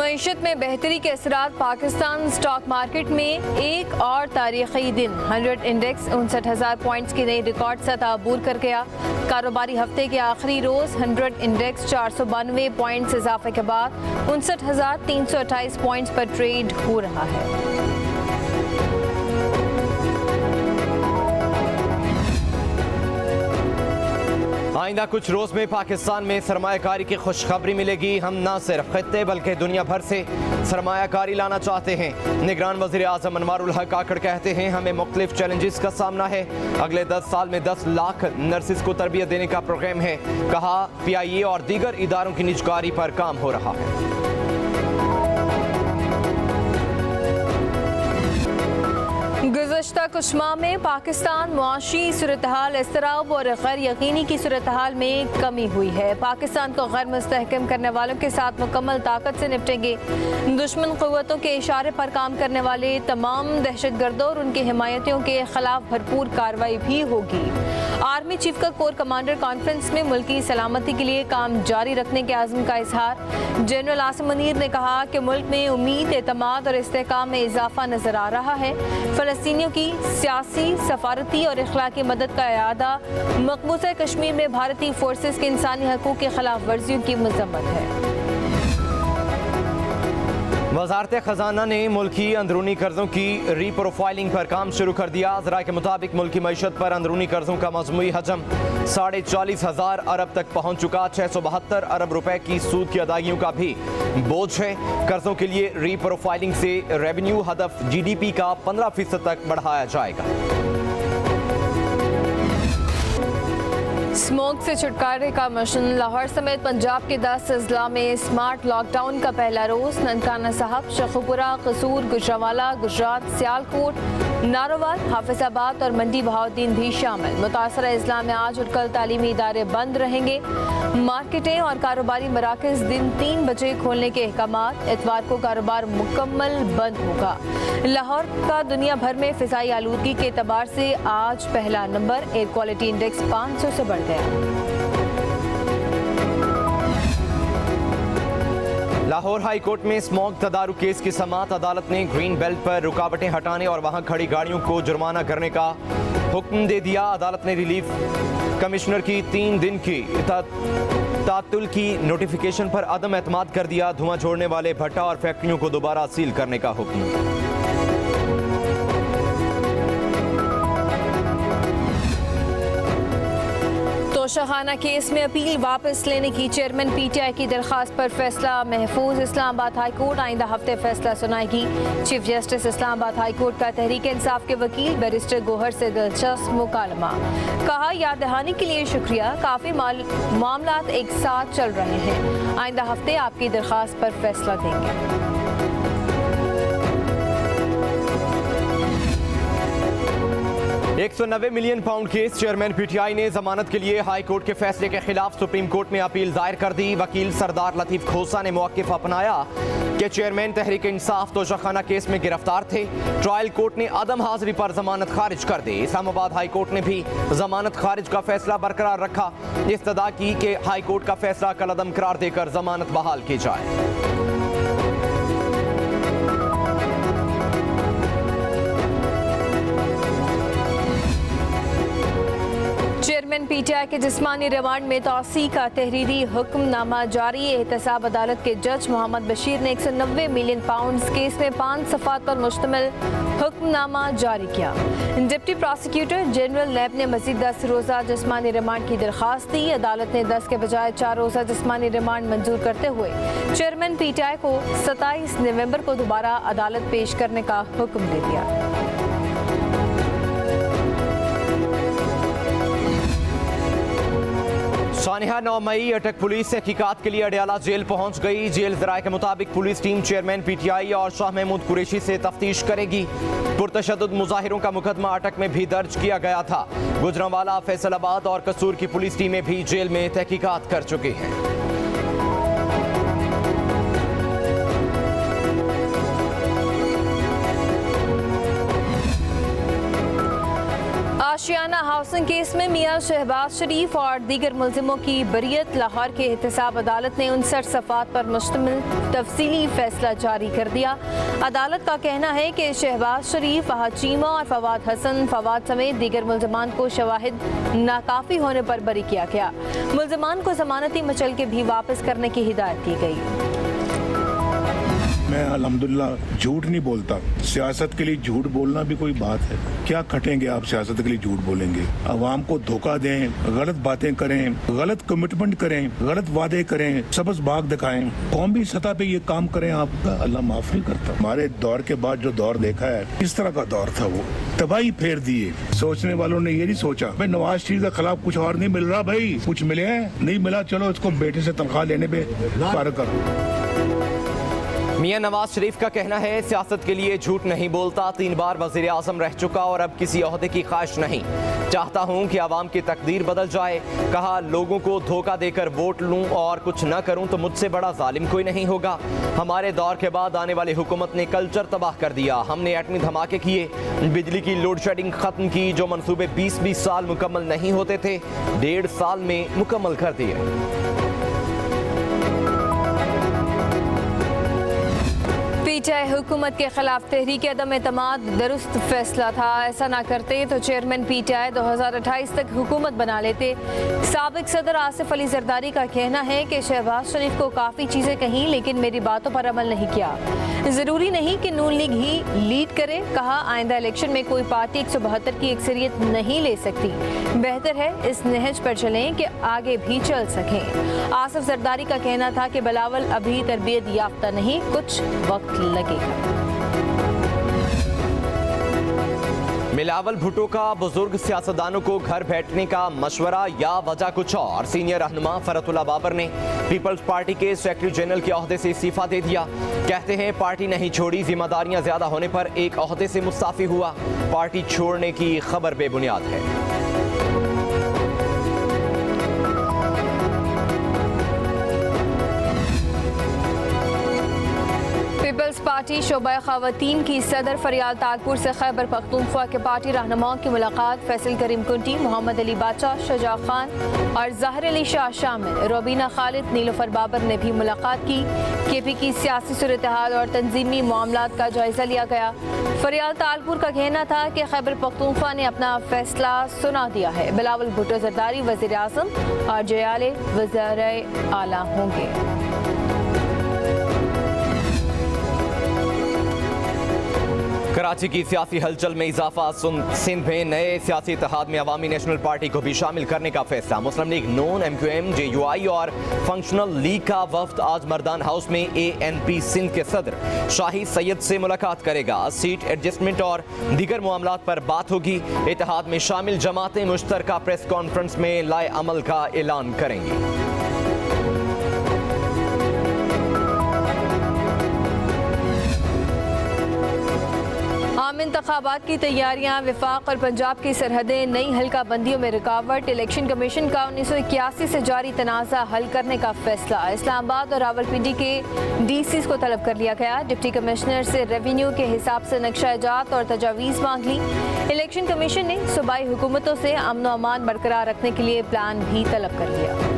मईशत में बेहतरी के असरात पाकिस्तान स्टॉक मार्केट में एक और तारीखी दिन 100 इंडेक्स 59,000 पॉइंट्स की नई रिकॉर्ड सतह अबूर कर गया। कारोबारी हफ्ते के आखिरी रोज 100 इंडेक्स 492 पॉइंट्स इजाफे के बाद 59,328 पॉइंट्स पर ट्रेड हो रहा है। आइंदा कुछ रोज में पाकिस्तान में सरमायाकारी की खुशखबरी मिलेगी। हम न सिर्फ खित्ते बल्कि दुनिया भर से सरमायाकारी लाना चाहते हैं। निगरान वज़ीर आज़म अनवारुल हक आकड़ कहते हैं हमें मुख्तलिफ चैलेंजेस का सामना है। अगले 10 साल में 10 लाख नर्सिस को तरबियत देने का प्रोग्राम है। कहा PIA और दीगर इदारों की निजकारी पर काम हो रहा है। गुज़श्ता कुछ माह में पाकिस्तान मुआशी सूरत-हाल इसतराब और गैर यकीनी की सूरत-हाल में कमी हुई है। पाकिस्तान को गैर मुस्तहकम करने वालों के साथ मुकम्मल ताकत से निपटेंगे। दुश्मन क़ुव्वतों के इशारे पर काम करने वाले तमाम दहशतगर्दों और उनके हिमायतियों के खिलाफ भरपूर कार्रवाई भी होगी। आर्मी चीफ का कोर कमांडर कॉन्फ्रेंस में मुल्की सलामती के लिए काम जारी रखने के आज़म का इजहार। जनरल आसिम मुनीर ने कहा कि मुल्क में उम्मीद, एतमाद और इस्तेहकाम में इजाफा नजर आ रहा है। फ़लस्तीनियों की सियासी, सफारती और इखलाकी मदद का इआदा मकबूजा कश्मीर में भारतीय फोर्सेस के इंसानी हकूक़ की खिलाफ वर्जियों की मजम्मत है। वज़ारत ख़जाना ने मुल्की अंदरूनी कर्ज़ों की रीप्रोफाइलिंग पर काम शुरू कर दिया। ज़राए के मुताबिक मुल्की मईशत पर अंदरूनी कर्ज़ों का मजमूई हजम 40,500 अरब तक पहुँच चुका। 672 अरब रुपए की सूद की अदायगियों का भी बोझ है। कर्ज़ों के लिए रीप्रोफाइलिंग से रेवेन्यू हदफ GDP का 15% तक बढ़ाया जाएगा। स्मोक से छुटकारे का मिशन। लाहौर समेत पंजाब के 10 अजला में स्मार्ट लॉकडाउन का पहला रोज। ननकाना साहब, शेखुपुरा, कसूर, गुजरांवाला, गुजरात, सियालकोट, नारोवाल, हाफिजाबाद और मंडी बहाउद्दीन भी शामिल। मुतासरा अजला में आज और कल तालीमी इदारे बंद रहेंगे। मार्केटें और कारोबारी मराकज दिन 3 बजे खोलने के अहकामात। इतवार को कारोबार मुकम्मल बंद होगा। लाहौर का दुनिया भर में फिजाई आलूदगी के एतबार से आज पहला नंबर। एयर क्वालिटी इंडेक्स 500 से बढ़ गया। लाहौर हाई कोर्ट में स्मोक तदारुक केस की समाअत। अदालत ने ग्रीन बेल्ट पर रुकावटें हटाने और वहां खड़ी गाड़ियों को जुर्माना करने का हुक्म दे दिया। अदालत ने रिलीफ कमिश्नर की 3 दिन की तातुल की नोटिफिकेशन पर अदम एतमाद कर दिया। धुआं छोड़ने वाले भट्टा और फैक्ट्रियों को दोबारा सील करने का हुक्म। तोशाखाना केस में अपील वापस लेने की चेयरमैन PTI की दरख्वास्त पर फैसला महफूज। इस्लामाबाद हाई कोर्ट आइंदा हफ्ते फैसला सुनाएगी। Chief justice Islamabad high court का तहरीक इंसाफ के वकील बैरिस्टर गोहर से दिलचस्प मुकालमा। कहा याद दहानी के लिए शुक्रिया, काफी मामलात एक साथ चल रहे हैं। आइंदा हफ्ते आपकी दरख्वास्त पर फैसला देंगे। 190 million pound case. Chairman PTI ने जमानत के लिए हाई कोर्ट के फैसले के खिलाफ सुप्रीम कोर्ट में अपील दायर कर दी। वकील सरदार लतीफ खोसा ने मौक़िफ़ अपनाया कि चेयरमैन तहरीक इंसाफ तोशाखाना केस में गिरफ्तार थे। ट्रायल कोर्ट ने अदम हाजिरी पर जमानत खारिज कर दी। इस्लामाबाद हाई कोर्ट ने भी जमानत खारिज का फैसला बरकरार रखा। इस्तदा की कि हाई कोर्ट का फैसला कल अदम करार देकर जमानत बहाल की जाए। चेयरमैन PTI के जिस्मानी रिमांड में तौसी का तहरीरी हुक्मनामा जारी। एहतसाब अदालत के जज मोहम्मद बशीर ने 190 मिलियन पाउंड केस में 5 सफ़ात पर मुश्तमिल हुक्मनामा जारी किया। डिप्टी प्रोसिक्यूटर जनरल नैब ने मजीद 10 रोज़ा जिस्मानी रिमांड की दरख्वास्त दी। अदालत ने 10 के बजाय 4 रोज़ा जिस्मानी रिमांड मंजूर करते हुए चेयरमैन PTI को 27 नवंबर को दोबारा अदालत पेश करने का हुक्म दे दिया। सानिहा 9 मई अटक पुलिस तहकीकात के लिए अडयाला जेल पहुंच गई। जेल ज़राए के मुताबिक पुलिस टीम चेयरमैन PTI और शाह महमूद कुरैशी से तफ्तीश करेगी। पुरतशद्दुद मुजाहिरों का मुकदमा अटक में भी दर्ज किया गया था। गुजरांवाला, फैसलाबाद और कसूर की पुलिस टीमें भी जेल में तहकीकात कर चुकी हैं। आशियाना हाउसिंग केस में मियां शहबाज शरीफ और दीगर मुलजिमों की बरियत। लाहौर के एहतसाब अदालत ने 59 सफ़ात पर मुश्तमिल तफसीली फैसला जारी कर दिया। अदालत का कहना है कि शहबाज शरीफ, फहद चीमा और फवाद हसन फवाद समेत दीगर मुलजमान को शवाहिद नाकाफी होने पर बरी किया गया। मुलजमान को जमानती मचल के भी वापस करने की हिदायत की गई। मैं अल्हम्दुलिल्लाह झूठ नहीं बोलता। सियासत के लिए झूठ बोलना भी कोई बात है? क्या खटेंगे आप सियासत के लिए झूठ बोलेंगे? अवाम को धोखा दें, गलत बातें करें, गलत कमिटमेंट करें, गलत वादे करें, सबस बाग दिखाएं, कौमी सतह पे ये काम करें, आपका अल्लाह माफ नहीं करता। हमारे दौर के बाद जो दौर देखा है, इस तरह का दौर था, वो तबाही फेर दिए। सोचने वालों ने ये नहीं सोचा भाई नवाज शरीफ के खिलाफ कुछ और नहीं मिल रहा, भाई कुछ मिले हैं, नहीं मिला, चलो इसको बेटे से तनख्वाह लेने पे कार्य करो। मियां नवाज शरीफ का कहना है सियासत के लिए झूठ नहीं बोलता, 3 बार वजीर आजम रह चुका और अब किसी ओहदे की ख्वाहिश नहीं। चाहता हूं कि आवाम की तकदीर बदल जाए। कहा लोगों को धोखा देकर वोट लूं और कुछ न करूं तो मुझसे बड़ा जालिम कोई नहीं होगा। हमारे दौर के बाद आने वाली हुकूमत ने कल्चर तबाह कर दिया। हमने एटमी धमाके किए, बिजली की लोड शेडिंग खत्म की, जो मंसूबे 20-20 साल मुकम्मल नहीं होते थे 1.5 साल में मुकम्मल कर दिए। पीटीआई हुकूमत के खिलाफ तहरीक अदम एतमाद दुरुस्त फैसला था। ऐसा ना करते तो चेयरमैन पीटीआई 2028 तक हुकूमत बना लेते। साबिक सदर आसिफ अली जरदारी का कहना है कि शहबाज शरीफ को काफ़ी चीज़ें कहीं लेकिन मेरी बातों पर अमल नहीं किया। ज़रूरी नहीं कि नून लीग ही लीड करे। कहा आइंदा इलेक्शन में कोई पार्टी 172 की अक्सरियत नहीं ले सकती। बेहतर है इस नहज पर चलें कि आगे भी चल सकें। आसिफ जरदारी का कहना था कि बिलावल अभी तरबियत याफ्ता नहीं, कुछ वक्त लगेगा। बिलावल भुट्टो का बुजुर्ग सियासतदानों को घर बैठने का मशवरा या वजह कुछ और। सीनियर रहनुमा फरतुल्लाह बाबर ने पीपल्स पार्टी के सेक्रेटरी जनरल के ओहदे से इस्तीफा दे दिया। कहते हैं पार्टी नहीं छोड़ी, जिम्मेदारियां ज्यादा होने पर एक ओहदे से मुस्ताफी हुआ। पार्टी छोड़ने की खबर बेबुनियाद है। पीपल्स पार्टी शोबा ख़वातीन की सदर फरियाल तालपुर से खैबर पख्तूनख्वा के पार्टी रहनुमाओं की मुलाकात। फैसल करीम कुंटी, मोहम्मद अली बाचा, शुजा खान और ज़ाहिर अली शाह शामिल। रोबीना खालिद, नीलोफर बाबर ने भी मुलाकात की। केपी की सियासी सूरत-ए-हाल और तंजीमी मामलात का जायजा लिया गया। फरियाल तालपुर का कहना था कि खैबर पख्तूनख्वा ने अपना फैसला सुना दिया है। बिलावल भुट्टो जरदारी वज़ीर आज़म और जयाले वज़ीर आला होंगे। कराची की सियासी हलचल में इजाफा। सिंध में नए सियासी इत्तेहाद में अवामी नेशनल पार्टी को भी शामिल करने का फैसला। मुस्लिम लीग नून, MQM, JUI और फंक्शनल लीग का वफ्द आज मर्दान हाउस में ANP सिंध के सदर शाहिद सैयद से मुलाकात करेगा। सीट एडजस्टमेंट और दीगर मामलात पर बात होगी। इत्तेहाद में शामिल जमातें मुश्तरका प्रेस कॉन्फ्रेंस में लाए अमल का ऐलान करेंगी। आम इंतखाबात की तैयारियां, विफाक और पंजाब की सरहदें, नई हल्का बंदियों में रुकावट। इलेक्शन कमीशन का 1981 से जारी तनाज़ा हल करने का फैसला। इस्लामाबाद और रावलपिंडी के DCs को तलब कर लिया गया। डिप्टी कमिश्नर से रेवेन्यू के हिसाब से नक्शा इजात और तजावीज़ मांग ली। इलेक्शन कमीशन ने सूबाई हुकूमतों से अमन व अमान बरकरार रखने के लिए प्लान भी तलब कर लिया।